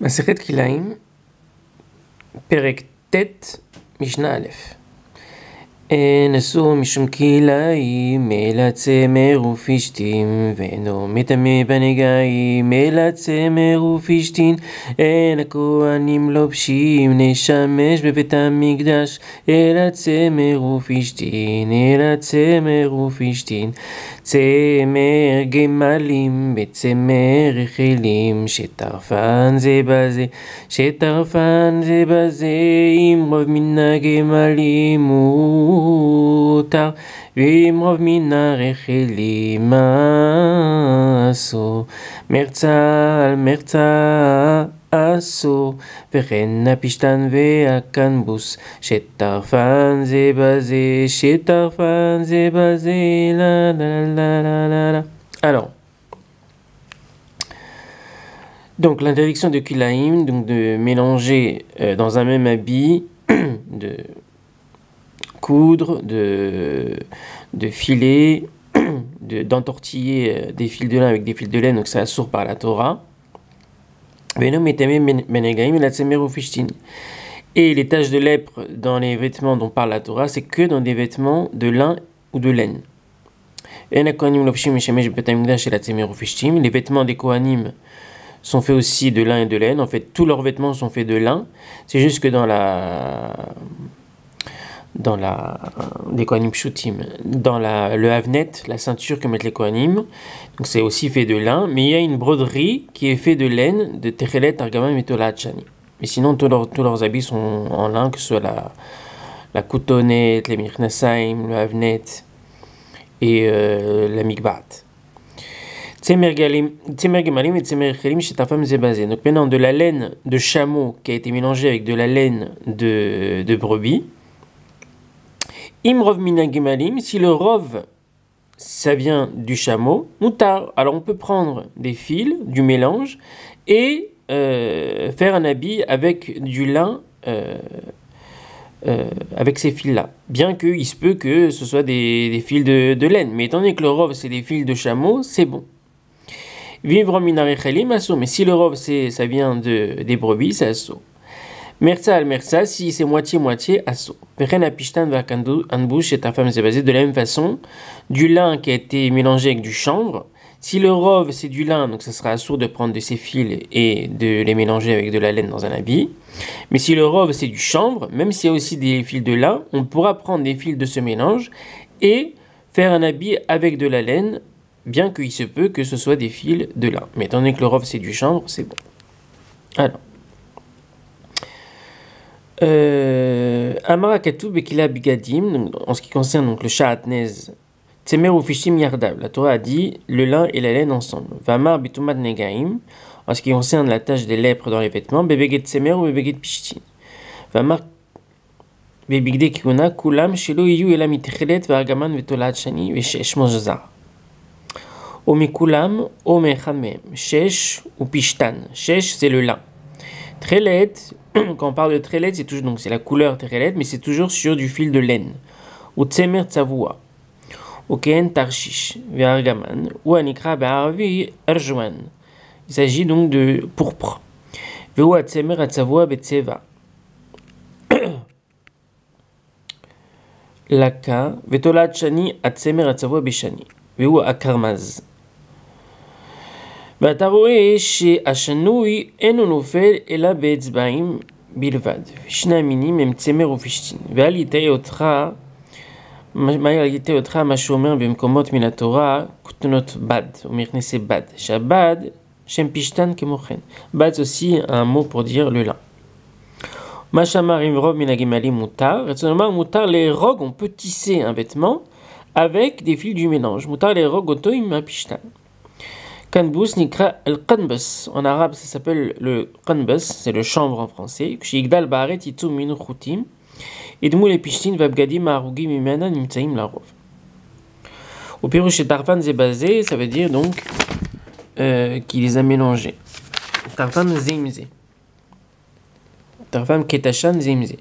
Masechet Kilaim, Perek Tet, Mishnah Aleph. אין אסור משום כלאיים אלא צמר ופשתים, ואינו מטמא בנגעים אלא צמר ופשתין. אין הכהנים לובשים נשמש בבית המקדש אלא צמר ופשתין, אלא צמר ופשתין. צמר גמלים בצמר רחלים, שטרפן זה בזה, שטרפן זה בזה, עם רוב מן הגמלים מותר, ועם רוב מן הרחלים אסור. מרצה על מרצה אסור, וכן הפשתן והקנבוס, שטרפן זה בזה, שטרפן זה בזה, la la la la la la. Alors, donc l'interdiction de kilaïm, donc de mélanger dans un même habit, de coudre, de filer, d'entortiller des fils de lin avec des fils de laine, donc c'est assourd par la Torah. Et les taches de lèpre dans les vêtements dont parle la Torah, c'est que dans des vêtements de lin ou de laine. Les vêtements des Kohanim sont faits aussi de lin et de laine. En fait, tous leurs vêtements sont faits de lin. C'est juste que dans les Kohanim Pshutim, dans le Havnet, la ceinture que mettent les Kohanim, donc c'est aussi fait de lin, mais il y a une broderie qui est faite de laine, de Techelet, Argamam et Tolat Shani. Mais sinon, tous leurs habits sont en lin, que ce soit la coutonnette, les mirnasaim, le Havnet et la mikbat. Tsemer gemalim et tsemer chelim chez ta femme zébazé. Donc maintenant, de la laine de chameau qui a été mélangée avec de la laine de brebis. Im rov mina gemalim, si le rov, ça vient du chameau, moutar. Alors on peut prendre des fils, du mélange, et faire un habit avec du lin, avec ces fils-là. Bien qu'il se peut que ce soit des fils de laine. Mais étant donné que le rov, c'est des fils de chameau, c'est bon. Vivre minarechalim asso. Mais si le rov, ça vient des brebis, c'est asso. Mersa al mersa, si c'est moitié-moitié, asso. Veren apishtan vakandu anbush et ta femme c'est basé de la même façon. Du lin qui a été mélangé avec du chanvre. Si le rov c'est du lin, donc ça sera assourd de prendre de ces fils et de les mélanger avec de la laine dans un habit. Mais si le rov c'est du chanvre, même s'il y a aussi des fils de lin, on pourra prendre des fils de ce mélange et faire un habit avec de la laine, bien qu'il se peut que ce soit des fils de lin. Mais étant donné que le rov c'est du chanvre, c'est bon. Alors. Amara Katou Bekila Bigadim, en ce qui concerne donc le Sha'atnez, Tsemer ou Fishim Yardav, la Torah a dit le lin et la laine ensemble. Vamar Bitumat Negaim, en ce qui concerne la tache des lèpres dans les vêtements, Bebeget Tsemer ou Bebeget Pishtin. Vamar Bebigde Kikuna, Kulam, Shelo Iyu Elam Itechelet, Vargaman Vetolat Shani, Veshesh Mojazar. Omikulam, Omechadmeem, Shesh ou Pishtan. Shesh, c'est le lin. Trelet, quand on parle de trelet, c'est toujours donc c'est la couleur trelet, mais c'est toujours sur du fil de laine. Ou tsemer tsavua, ou ken tarshish, ve'argaman, ou anikra be'aravi arjwan. Il s'agit donc de pourpre. Ve'ou tsemer tsavua betseva. Laka, ve'tolat shani tsemer tsavua beshani. Ve'ou akarmaz. ואתה רואה שהשנוי אינו נופל אלא באצבעים בלבד, ושני המינים הם צמר ופשתין. ואל יטעה אותך מה שאומר במקומות מן התורה כותנות בד, או מכנסי בד, שהבד שם פשתן כמו כן. בד c'est aussi un mot pour dire le lin. מה שאמר עם רוב מן הגמלים מותר, רצונומר מותר להרוג, on peut tisser un vêtement avec des fils du mélange. מותר להרוג אותו עם הפשתן. Kanbus nikra el-Kanbus. En arabe, ça s'appelle le Kanbus, c'est le chanvre en français. Kshigdal ba'aret yitzum minu chutim. Idmu le pishtin vabgadim ma'arugim imana nimtsaim larov. Au pirouche tarfan zebazé, ça veut dire donc qu'il les a mélangés. Tarfan zemze. Tarfan ketashan zemze.